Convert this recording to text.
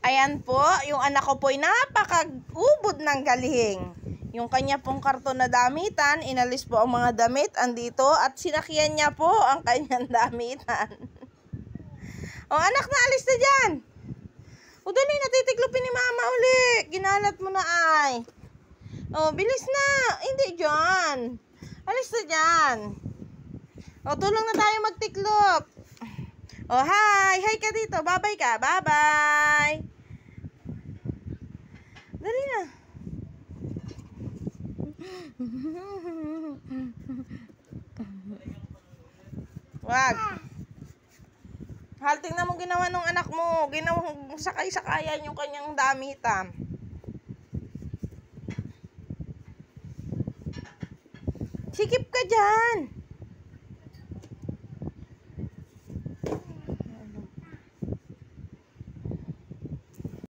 Ayan po, yung anak ko po ay napaka-ubod ng galing. Yung kanya pong karton na damitan, inalis po ang mga damit andito at sinakyan niya po ang kanyang damitan. O anak, na alis na dyan. O dali, natitiklopin ni mama uli. Ginalat mo na ay. O, bilis na. Hindi dyan. Alis na dyan. O, tulong na tayo magtiklop. O, hi. Hi ka dito. Bye-bye ka. Bye-bye. Dali na. Wag. Hal, tingnan mo ginawa ng anak mo. Ginawang sakay-sakayan yung kanyang damitan. Sikip ka dyan.